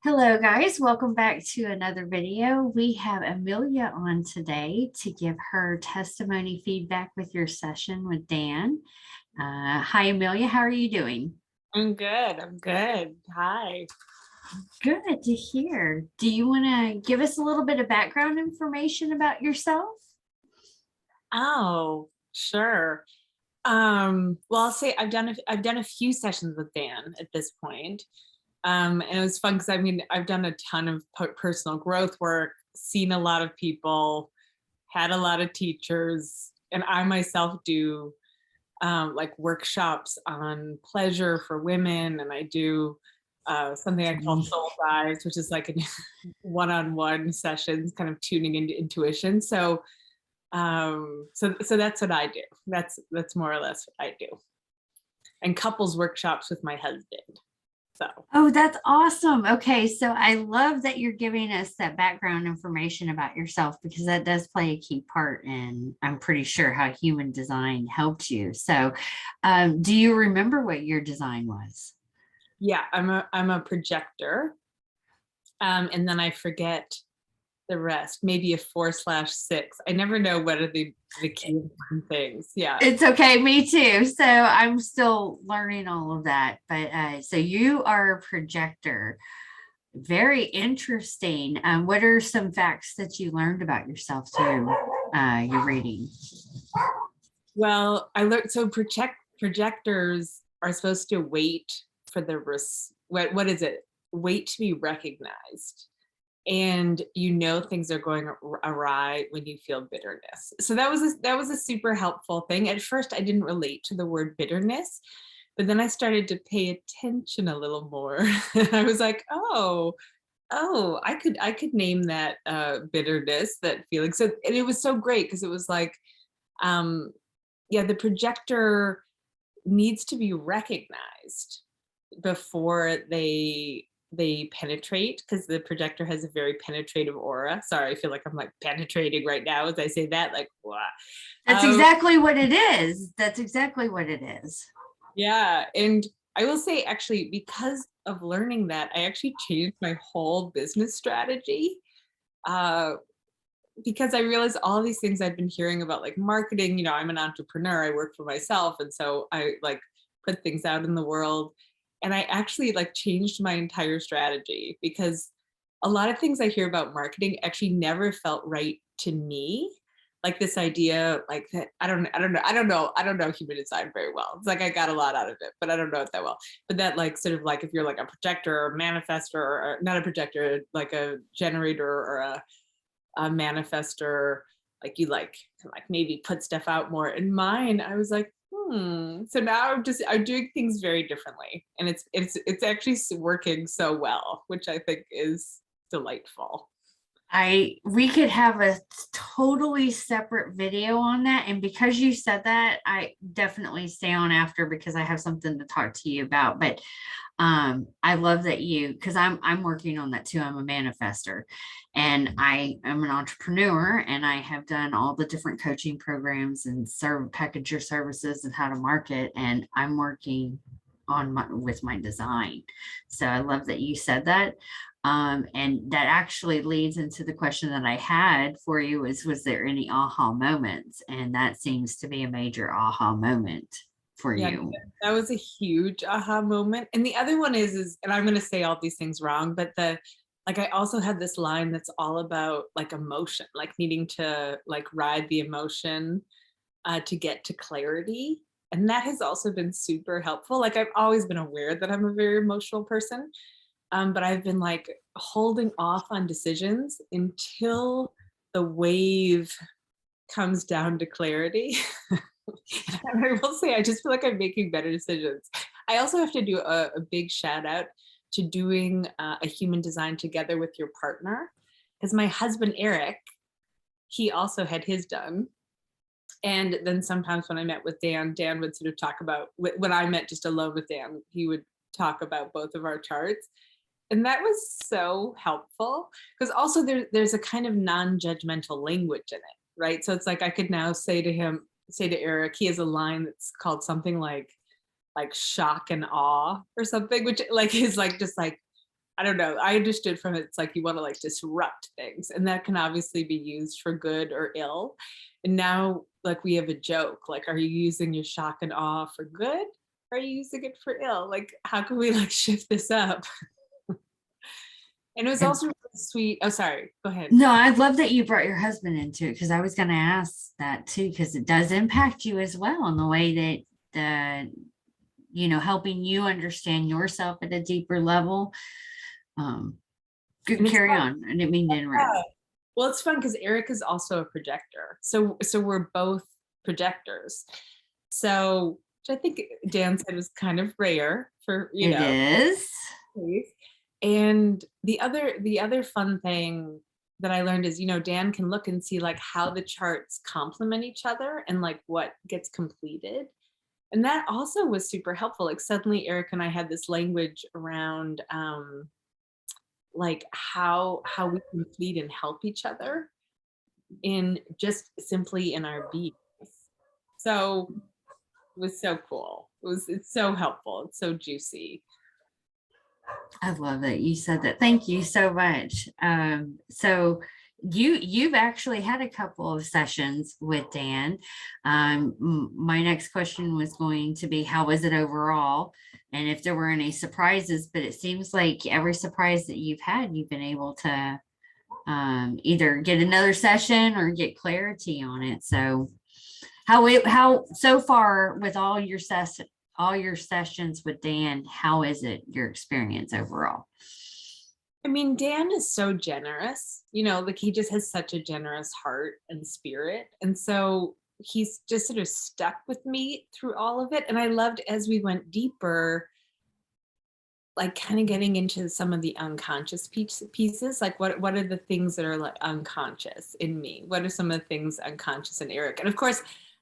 Hello, guys. Welcome back to another video. We have Amelia on today to give her testimony feedback with your session with Dan. Hi, Amelia. How are you doing? I'm good. I'm good. Hi. Good to hear. Do you want to give us a little bit of background information about yourself? Oh, sure. Well, I'll say I've done a few sessions with Dan at this point. And it was fun because I've done a ton of personal growth work, seen a lot of people, had a lot of teachers, and I myself do like workshops on pleasure for women, and I do something I call soul dives, which is like a one-on-one sessions, kind of tuning into intuition. So that's what I do. That's more or less what I do. And couples workshops with my husband. So Oh, that's awesome. Okay, so I love that you're giving us that background information about yourself because that does play a key part in, I'm pretty sure, how human design helped you. So, do you remember what your design was? yeah, I'm a projector. And then I forget the rest, maybe a 4/6. I never know what are the key important things. Yeah. It's okay, me too. So I'm still learning all of that. But so you are a projector. Very interesting. What are some facts that you learned about yourself through your reading? Well, I learned so projectors are supposed to wait for what is it? Wait to be recognized. And things are going awry when you feel bitterness. So that was a super helpful thing. At first I didn't relate to the word bitterness, but then I started to pay attention a little more. I was like, oh, I could name that bitterness, that feeling. So, and it was so great because it was like, um yeah, the projector needs to be recognized before they penetrate, because the projector has a very penetrative aura. Sorry, I feel like I'm like penetrating right now as I say that, like what. That's exactly what it is. That's exactly what it is. Yeah, and I will say, actually, because of learning that, I actually changed my whole business strategy, uh, because I realized all these things I've been hearing about, like marketing. I'm an entrepreneur, I work for myself, and so I like put things out in the world. And I actually like changed my entire strategy, because a lot of things I hear about marketing actually never felt right to me. Like this idea, like that, I don't know human design very well. It's like I got a lot out of it, but I don't know it that well. But that, like, sort of like, if you're like a projector or a manifestor, or not a projector, like a generator or a manifester, like you like maybe put stuff out more. In mine, I was like, so now I'm doing things very differently, and it's actually working so well, which I think is delightful. We could have a totally separate video on that. And because you said that, I definitely stay on after because I have something to talk to you about. But I love that because I'm working on that too. I'm a manifester and I am an entrepreneur, and I have done all the different coaching programs and package your services and how to market. And I'm working with my design. So I love that you said that. And that actually leads into the question that I had for you was there any aha moments? And that seems to be a major aha moment for Yeah, you. that was a huge aha moment. And the other one is, and I'm going to say all these things wrong, but I also had this line that's all about like emotion, like needing to like ride the emotion to get to clarity. And that has also been super helpful. Like, I've always been aware that I'm a very emotional person, but I've been like holding off on decisions until the wave comes down to clarity. And I will say, I just feel like I'm making better decisions. I also have to do a big shout out to doing a human design together with your partner, because my husband, Eric, he also had his done. And then sometimes when I met with Dan would sort of talk about, when I met just alone with Dan, he would talk about both of our charts. And that was so helpful, because also there's a kind of non-judgmental language in it, right? So it's like I could now say to Eric, he has a line that's called something like shock and awe or something, which like is like just like I don't know. I understood from it, it's like you want to like disrupt things, and that can obviously be used for good or ill. And now, like, we have a joke, like, are you using your shock and awe for good? Or are you using it for ill? Like, how can we like shift this up? And it was And also really sweet. Oh, sorry. Go ahead. no, I love that you brought your husband into it because I was going to ask that too, because it does impact you as well in the way that helping you understand yourself at a deeper level. Um, And good, it's carry fun. on. I didn't mean to interrupt. Yeah. Well, it's fun because Eric is also a projector. So we're both projectors. So which I think Dan said was kind of rare for, It is. case. And the other fun thing that I learned is, Dan can look and see like how the charts complement each other and like what gets completed. And that also was super helpful. Like suddenly Eric and I had this language around like how we complete and help each other in just simply in our beings. So it was so cool. It's so helpful. It's so juicy. I love that you said that. Thank you so much. So you've actually had a couple of sessions with Dan. My next question was going to be, how was it overall? And if there were any surprises, but it seems like every surprise that you've had, you've been able to either get another session or get clarity on it. So how so far with all your sessions with Dan, how is it your experience overall? I mean, Dan is so generous, like he just has such a generous heart and spirit. And so he's just sort of stuck with me through all of it. And I loved as we went deeper, like kind of getting into some of the unconscious pieces. Like what are the things that are like unconscious in me? What are some of the things unconscious in Eric? And of course,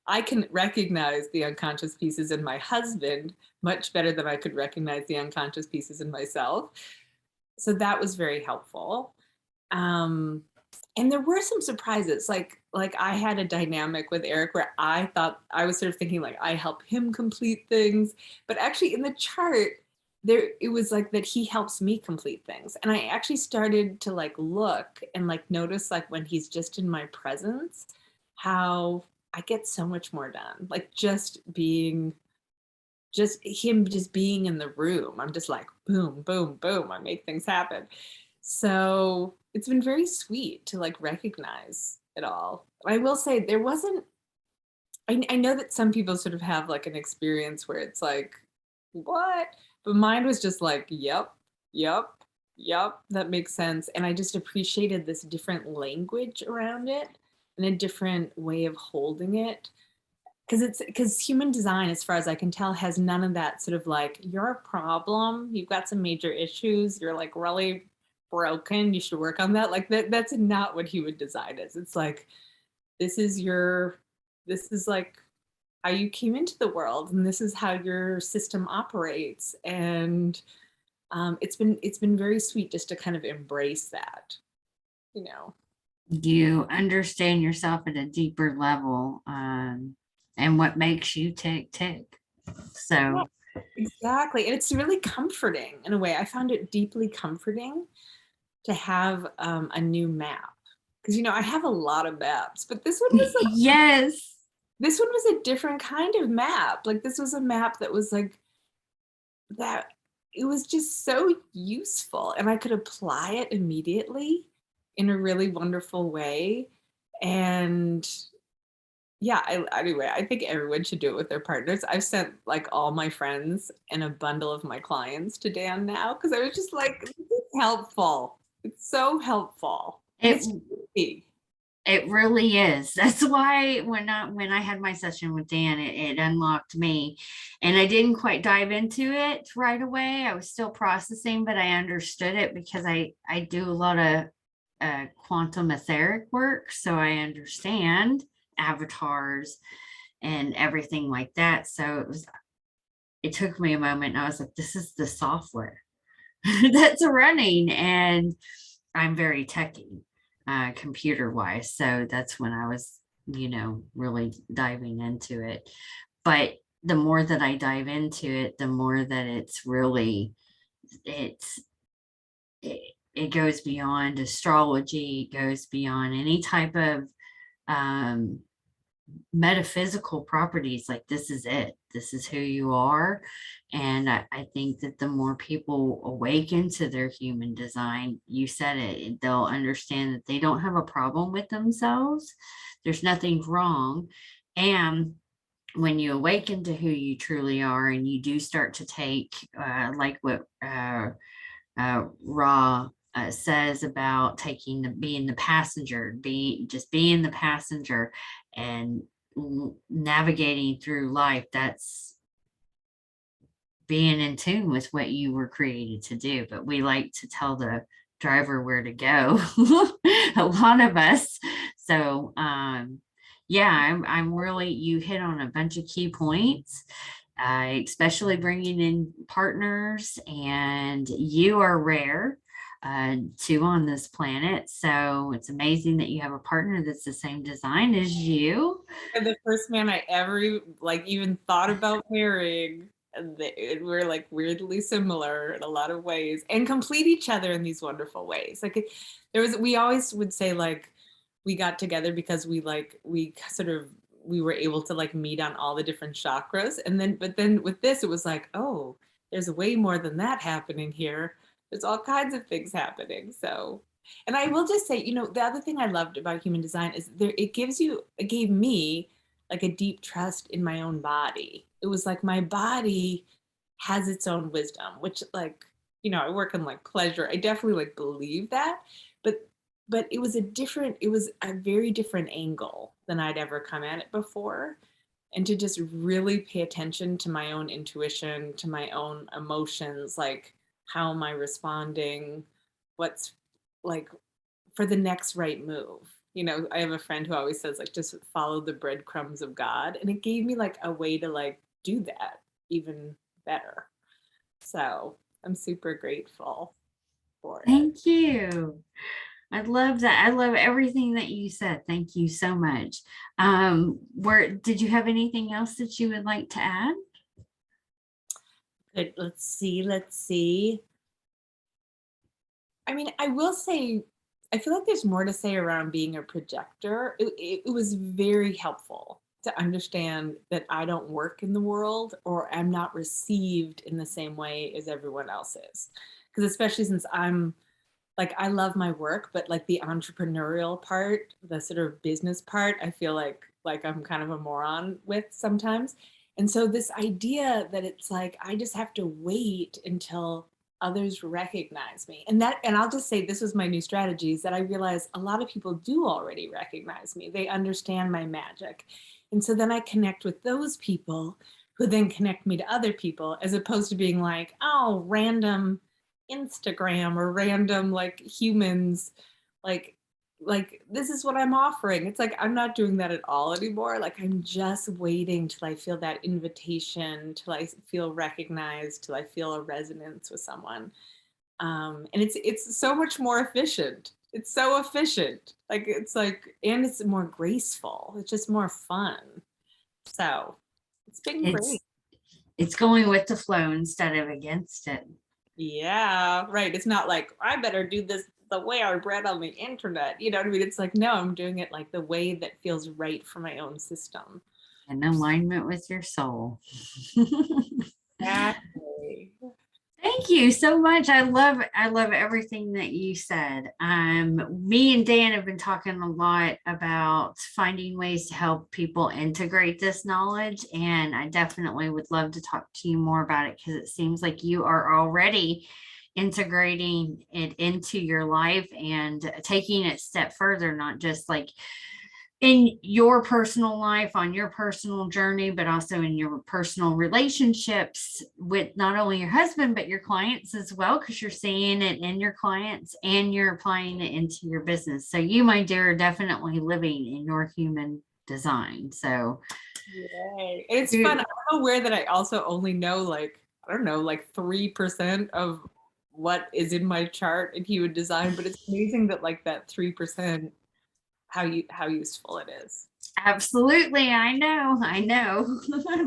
I can recognize the unconscious pieces in my husband much better than I could recognize the unconscious pieces in myself. So that was very helpful. And there were some surprises. Like I had a dynamic with Eric where I thought I was sort of thinking like I help him complete things, but actually in the chart there it was like that he helps me complete things. And I actually started to like look and like notice like when he's just in my presence, how I get so much more done. Like just him just being in the room. I'm just like, boom, boom, boom. I make things happen. So it's been very sweet to like recognize it all. I will say there wasn't, I know that some people sort of have like an experience where it's like, what? But mine was just like, yep, yep, yep, that makes sense. And I just appreciated this different language around it and a different way of holding it because human design, as far as I can tell, has none of that sort of like you're a problem, you've got some major issues, you're like really broken, you should work on that. Like that's not what human design is. It's like this is like how you came into the world, and this is how your system operates. And it's been very sweet just to kind of embrace that, you know. You understand yourself at a deeper level, and what makes you tick. Yeah, So exactly. And it's really comforting in a way. I found it deeply comforting to have a new map because I have a lot of maps, but yes, this one was a different kind of map. Like this was a map that was like that. It was just so useful, and I could apply it immediately in a really wonderful way. And yeah, anyway, I think everyone should do it with their partners. I've sent like all my friends and a bundle of my clients to Dan now because I was just like, this is helpful. It's so helpful. And it it's easy. it really is. That's why when I had my session with Dan, it unlocked me, and I didn't quite dive into it right away. I was still processing, but I understood it because I do a lot of quantum etheric work, so I understand avatars and everything like that. So it took me a moment, and I was like, this is the software that's running, and I'm very techy, computer wise. So that's when I was, really diving into it. But the more that I dive into it, the more that it's it goes beyond astrology, it goes beyond any type of um, metaphysical properties. Like, this is it, this is who you are. And I think that the more people awaken to their human design, you said it, they'll understand that they don't have a problem with themselves, there's nothing wrong. And when you awaken to who you truly are, and you do start to take like what Ra says about taking being the passenger, being the passenger, and navigating through life. That's being in tune with what you were created to do. But we like to tell the driver where to go, a lot of us. So, yeah, I'm really, you hit on a bunch of key points, especially bringing in partners, and you are rare too on this planet. So it's amazing that you have a partner that's the same design as you. And the first man I ever like even thought about marrying. And we're like weirdly similar in a lot of ways and complete each other in these wonderful ways. Like we always would say like we got together because we sort of we were able to like meet on all the different chakras. And then but then with this it was like, oh, there's way more than that happening here. There's all kinds of things happening. So, and I will just say, the other thing I loved about human design is it gave me like a deep trust in my own body. It was like my body has its own wisdom, which like, I work in like pleasure. I definitely like believe that, but it was a very different angle than I'd ever come at it before. And to just really pay attention to my own intuition, to my own emotions, like how am I responding? What's like for the next right move? I have a friend who always says like just follow the breadcrumbs of God. And it gave me like a way to like do that even better. So I'm super grateful for it. Thank you. I love that. I love everything that you said. Thank you so much. Where did you have anything else that you would like to add? Good. Let's see. I mean, I will say, I feel like there's more to say around being a projector. It was very helpful to understand that I don't work in the world or I'm not received in the same way as everyone else is. Because especially since I'm like, I love my work, but like the entrepreneurial part, the sort of business part, I feel like I'm kind of a moron with sometimes. And so this idea that it's like I just have to wait until others recognize me. And I'll just say this was my new strategy is that I realize a lot of people do already recognize me. They understand my magic. And so then I connect with those people who then connect me to other people as opposed to being like, oh, random Instagram or random like humans like this is what I'm offering. It's like I'm not doing that at all anymore. Like I'm just waiting till I feel that invitation, till I feel recognized, till I feel a resonance with someone. And it's so much more efficient. It's so efficient. Like it's like and it's more graceful. It's just more fun. So it's been great. It's it's going with the flow instead of against it. Yeah, right. It's not like I better do this the way I read on the internet. You know what I mean? It's like, no, I'm doing it like the way that feels right for my own system. In alignment with your soul. Exactly. Thank you so much. I love everything that you said. Me and Dan have been talking a lot about finding ways to help people integrate this knowledge, and I definitely would love to talk to you more about it because it seems like you are already integrating it into your life and taking it a step further, not just like in your personal life, on your personal journey, but also in your personal relationships with not only your husband, but your clients as well, because you're seeing it in your clients and you're applying it into your business. So you, my dear, are definitely living in your human design. So Yay. It's fun. I'm aware that I also only know like, I don't know, like 3% of what is in my chart in human design, but it's amazing that like that 3% how useful it is. absolutely, I know.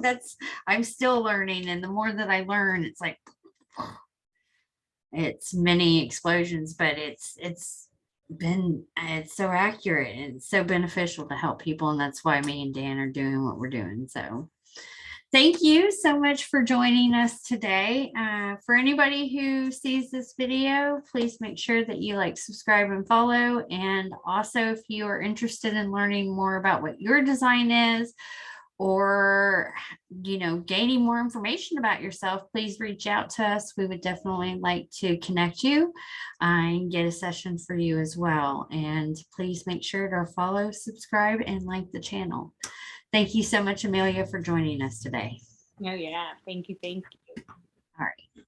That's I'm still learning, and the more that I learn, it's like it's many explosions, but it's so accurate and so beneficial to help people. And that's why me and Dan are doing what we're doing. So thank you so much for joining us today. For anybody who sees this video, please make sure that you like, subscribe, and follow. And also, if you are interested in learning more about what your design is, or gaining more information about yourself, please reach out to us. We would definitely like to connect you and get a session for you as well. And please make sure to follow, subscribe, and like the channel. Thank you so much, Amelia, for joining us today. Oh, yeah. Thank you. Thank you. All right.